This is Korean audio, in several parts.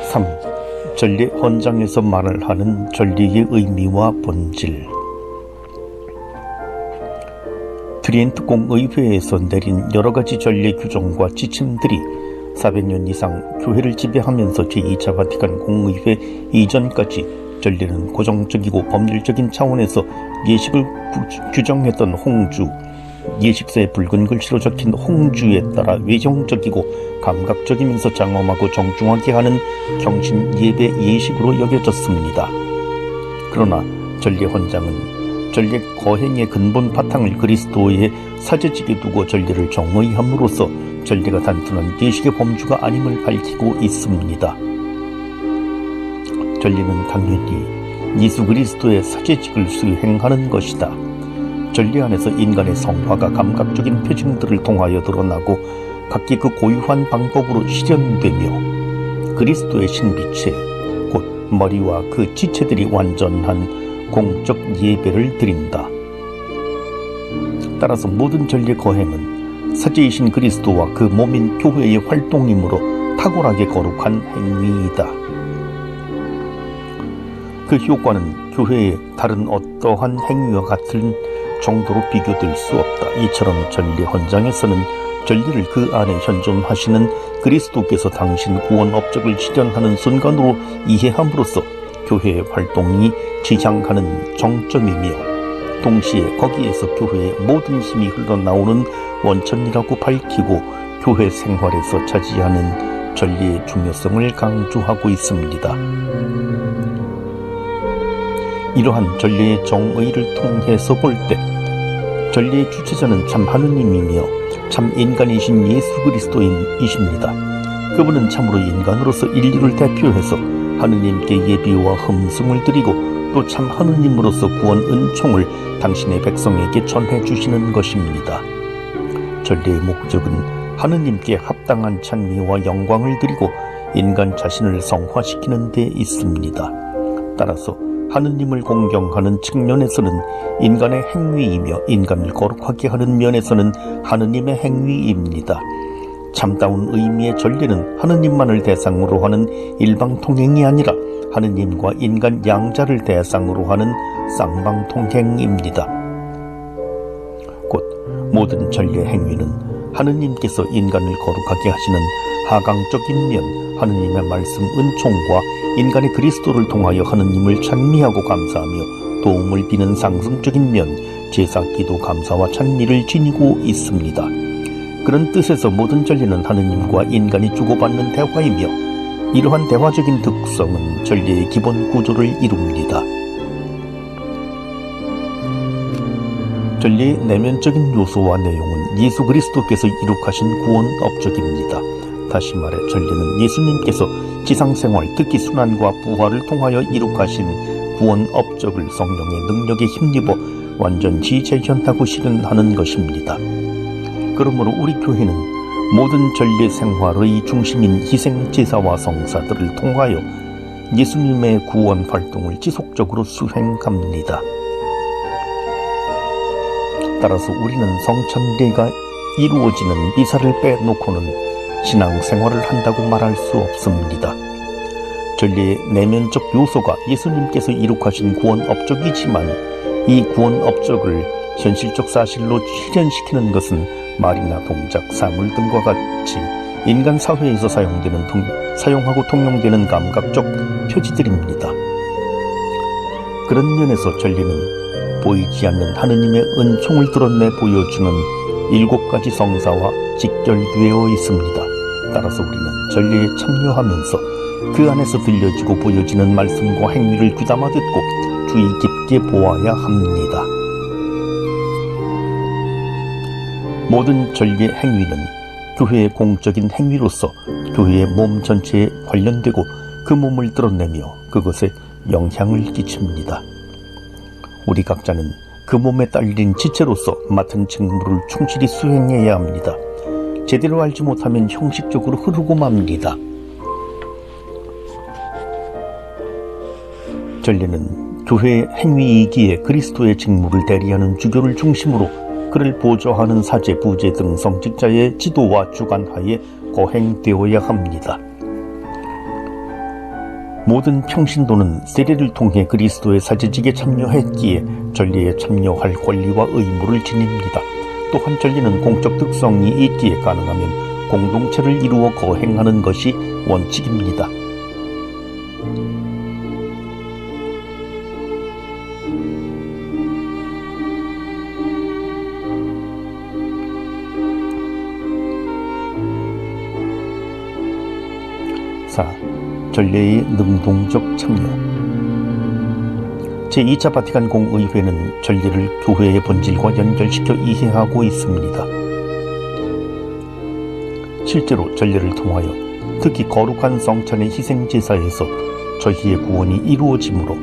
3. 전례 헌장에서 말을 하는 전례의 의미와 본질. 트리엔트 공의회에서 내린 여러가지 전례 규정과 지침들이 400년 이상 교회를 지배하면서 제2차 바티칸 공의회 이전까지 전례는 고정적이고 법률적인 차원에서 예식을 규정했던 홍주, 예식서에 붉은 글씨로 적힌 홍주에 따라 외형적이고 감각적이면서 장엄하고 정중하게 하는 경신 예배 예식으로 여겨졌습니다. 그러나 전례 헌장은 전례 거행의 근본 바탕을 그리스도의 사제직에 두고 전례를 정의함으로써 전례가 단순한 예식의 범주가 아님을 밝히고 있습니다. 전례는 당연히 예수 그리스도의 사제직을 수행하는 것이다. 전례 안에서 인간의 성화가 감각적인 표징들을 통하여 드러나고 각기 그 고유한 방법으로 실현되며 그리스도의 신비체, 곧 머리와 그 지체들이 완전한 공적 예배를 드린다. 따라서 모든 전례 거행은 사제이신 그리스도와 그 몸인 교회의 활동이므로 탁월하게 거룩한 행위이다. 그 효과는 교회의 다른 어떠한 행위와 같은 정도로 비교될 수 없다. 이처럼 전례 헌장에서는 전례를 그 안에 현존하시는 그리스도께서 당신 구원 업적을 실현하는 순간으로 이해함으로써 교회의 활동이 지향하는 정점이며 동시에 거기에서 교회의 모든 힘이 흘러나오는 원천이라고 밝히고 교회 생활에서 차지하는 전례의 중요성을 강조하고 있습니다. 이러한 전례의 정의를 통해서 볼 때 전례의 주체자는 참 하느님이며 참 인간이신 예수 그리스도이십니다. 그분은 참으로 인간으로서 인류를 대표해서 하느님께 예비와 흠숭을 드리고 또 참 하느님으로서 구원 은총을 당신의 백성에게 전해주시는 것입니다. 전례의 목적은 하느님께 합당한 찬미와 영광을 드리고 인간 자신을 성화시키는 데 있습니다. 따라서 하느님을 공경하는 측면에서는 인간의 행위이며 인간을 거룩하게 하는 면에서는 하느님의 행위입니다. 참다운 의미의 전례는 하느님만을 대상으로 하는 일방통행이 아니라 하느님과 인간 양자를 대상으로 하는 쌍방통행입니다. 곧 모든 전례 행위는 하느님께서 인간을 거룩하게 하시는 하강적인 면, 하느님의 말씀 은총과 인간의 그리스도를 통하여 하느님을 찬미하고 감사하며 도움을 비는 상승적인 면, 제사, 기도, 감사와 찬미를 지니고 있습니다. 그런 뜻에서 모든 전례는 하느님과 인간이 주고받는 대화이며 이러한 대화적인 특성은 전례의 기본 구조를 이룹니다. 전례의 내면적인 요소와 내용은 예수 그리스도께서 이룩하신 구원 업적입니다. 다시 말해 전례는 예수님께서 지상생활, 특히 순환과 부활을 통하여 이룩하신 구원 업적을 성령의 능력에 힘입어 완전히 재현하고 실현하는 것입니다. 그러므로 우리 교회는 모든 전례 생활의 중심인 희생제사와 성사들을 통하여 예수님의 구원 활동을 지속적으로 수행합니다. 따라서 우리는 성천례가 이루어지는 미사를 빼놓고는 신앙생활을 한다고 말할 수 없습니다. 전례의 내면적 요소가 예수님께서 이룩하신 구원 업적이지만 이 구원 업적을 현실적 사실로 실현시키는 것은 말이나 동작, 사물 등과 같이 인간 사회에서 사용하고 통용되는 감각적 표지들입니다. 그런 면에서 전례는 보이지 않는 하느님의 은총을 드러내 보여주는 7가지 성사와 직결되어 있습니다. 따라서 우리는 전례에 참여하면서 그 안에서 들려지고 보여지는 말씀과 행위를 귀담아 듣고 주의 깊게 보아야 합니다. 모든 전례 행위는 교회의 공적인 행위로서 교회의 몸 전체에 관련되고 그 몸을 드러내며 그것에 영향을 끼칩니다. 우리 각자는 그 몸에 딸린 지체로서 맡은 직무를 충실히 수행해야 합니다. 제대로 알지 못하면 형식적으로 흐르고 맙니다. 전례는 교회의 행위이기에 그리스도의 직무를 대리하는 주교를 중심으로 그를 보좌하는 사제, 부제 등 성직자의 지도와 주관하에 거행되어야 합니다. 모든 평신도는 세례를 통해 그리스도의 사제직에 참여했기에 전례에 참여할 권리와 의무를 지닙니다. 또한 전례는 공적 특성이 있기에 가능하면 공동체를 이루어 거행하는 것이 원칙입니다. 전례의 능동적 참여. 제2차 바티칸 공의회는 전례를 교회의 본질과 연결시켜 이해하고 있습니다. 실제로 전례를 통하여 특히 거룩한 성찬의 희생제사에서 저희의 구원이 이루어지므로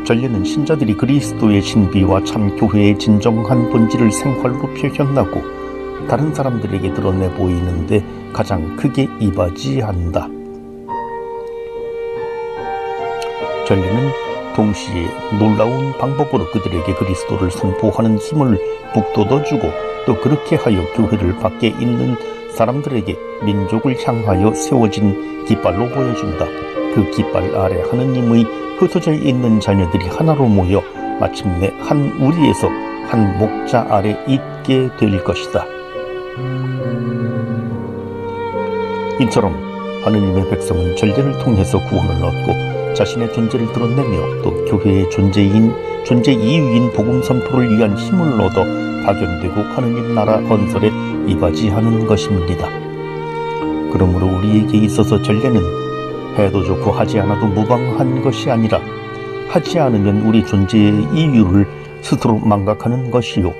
전례는 신자들이 그리스도의 신비와 참 교회의 진정한 본질을 생활로 표현하고 다른 사람들에게 드러내 보이는데 가장 크게 이바지한다. 전례는 동시에 놀라운 방법으로 그들에게 그리스도를 선포하는 힘을 북돋아주고 또 그렇게 하여 교회를 밖에 있는 사람들에게 민족을 향하여 세워진 깃발로 보여준다. 그 깃발 아래 하느님의 흩어져 있는 자녀들이 하나로 모여 마침내 한 우리에서 한 목자 아래 있게 될 것이다. 이처럼 하느님의 백성은 전례를 통해서 구원을 얻고 자신의 존재를 드러내며 또 교회의 존재 이유인 복음 선포를 위한 힘을 얻어 파견되고 하느님 나라 건설에 이바지하는 것입니다. 그러므로 우리에게 있어서 전례는 해도 좋고 하지 않아도 무방한 것이 아니라 하지 않으면 우리 존재의 이유를 스스로 망각하는 것이요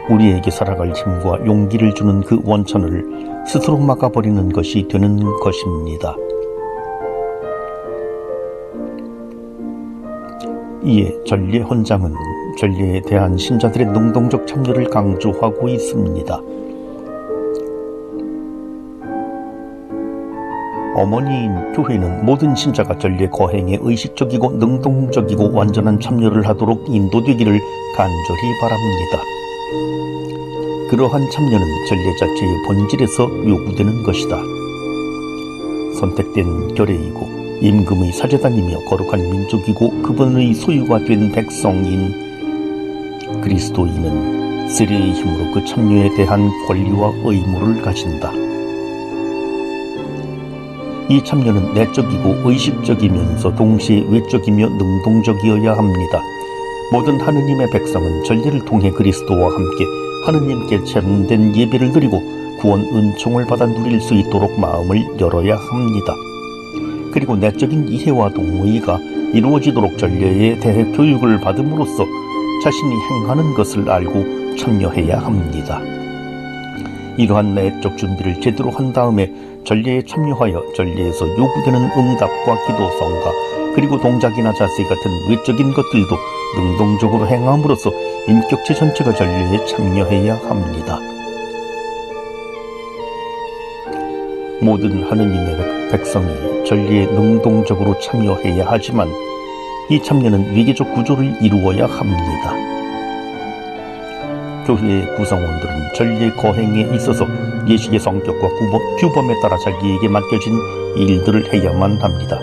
우리에게 살아갈 힘과 용기를 주는 그 원천을 스스로 막아버리는 것이 되는 것입니다. 이에 전례 헌장은 전례에 대한 신자들의 능동적 참여를 강조하고 있습니다. 어머니인 교회는 모든 신자가 전례 거행에 의식적이고 능동적이고 완전한 참여를 하도록 인도되기를 간절히 바랍니다. 그러한 참여는 전례 자체의 본질에서 요구되는 것이다. 선택된 결례이고 임금의 사제단이며 거룩한 민족이고 그분의 소유가 된 백성인 그리스도인은 세례의 힘으로 그 참여에 대한 권리와 의무를 가진다. 이 참여는 내적이고 의식적이면서 동시에 외적이며 능동적이어야 합니다. 모든 하느님의 백성은 전례를 통해 그리스도와 함께 하느님께 참된 예배를 드리고 구원 은총을 받아 누릴 수 있도록 마음을 열어야 합니다. 그리고 내적인 이해와 동의가 이루어지도록 전례에 대해 교육을 받음으로써 자신이 행하는 것을 알고 참여해야 합니다. 이러한 내적 준비를 제대로 한 다음에 전례에 참여하여 전례에서 요구되는 응답과 기도, 성가, 그리고 동작이나 자세 같은 외적인 것들도 능동적으로 행함으로써 인격체 전체가 전례에 참여해야 합니다. 모든 하느님의 백성이 전례에 능동적으로 참여해야 하지만 이 참여는 위계적 구조를 이루어야 합니다. 교회의 구성원들은 전례 거행에 있어서 예식의 성격과 규범에 따라 자기에게 맡겨진 일들을 해야만 합니다.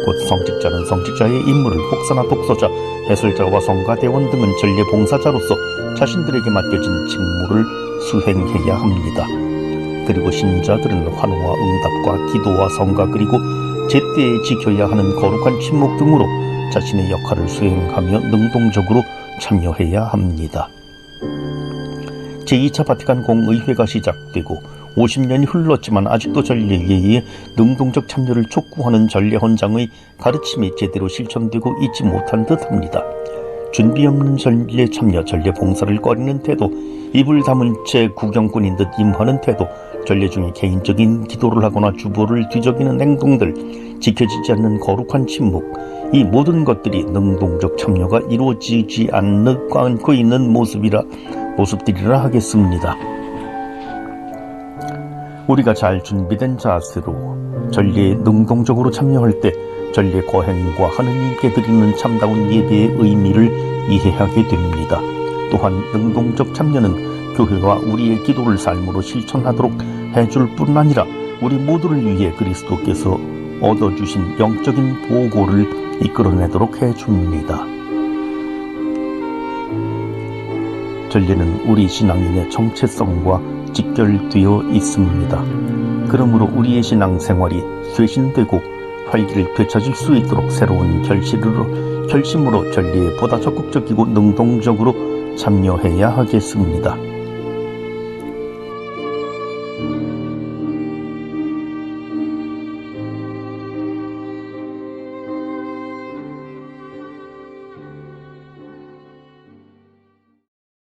곧 성직자는 성직자의 임무를, 목사나 독서자, 해설자와 성가대원 등은 전례 봉사자로서 자신들에게 맡겨진 직무를 수행해야 합니다. 그리고 신자들은 환호와 응답과 기도와 성가 그리고 제때에 지켜야 하는 거룩한 침묵 등으로 자신의 역할을 수행하며 능동적으로 참여해야 합니다. 제2차 바티칸 공의회가 시작되고 50년이 흘렀지만 아직도 전례에 능동적 참여를 촉구하는 전례 헌장의 가르침이 제대로 실천되고 있지 못한 듯합니다. 준비 없는 전례 참여, 전례 봉사를 꺼리는 태도, 입을 다문 채 구경꾼인 듯 임하는 태도, 전례 중에 개인적인 기도를 하거나 주보를 뒤적이는 행동들, 지켜지지 않는 거룩한 침묵, 이 모든 것들이 능동적 참여가 이루어지지 않고 있는 모습들이라 하겠습니다. 우리가 잘 준비된 자세로 전례에 능동적으로 참여할 때 전례 거행과 하느님께 드리는 참다운 예배의 의미를 이해하게 됩니다. 또한 능동적 참여는 교회가 우리의 기도를 삶으로 실천하도록 해줄 뿐 아니라 우리 모두를 위해 그리스도께서 얻어주신 영적인 보고를 이끌어내도록 해줍니다. 전례는 우리 신앙인의 정체성과 직결되어 있습니다. 그러므로 우리의 신앙생활이 쇄신되고 활기를 되찾을 수 있도록 새로운 결심으로 전례에 보다 적극적이고 능동적으로 참여해야 하겠습니다.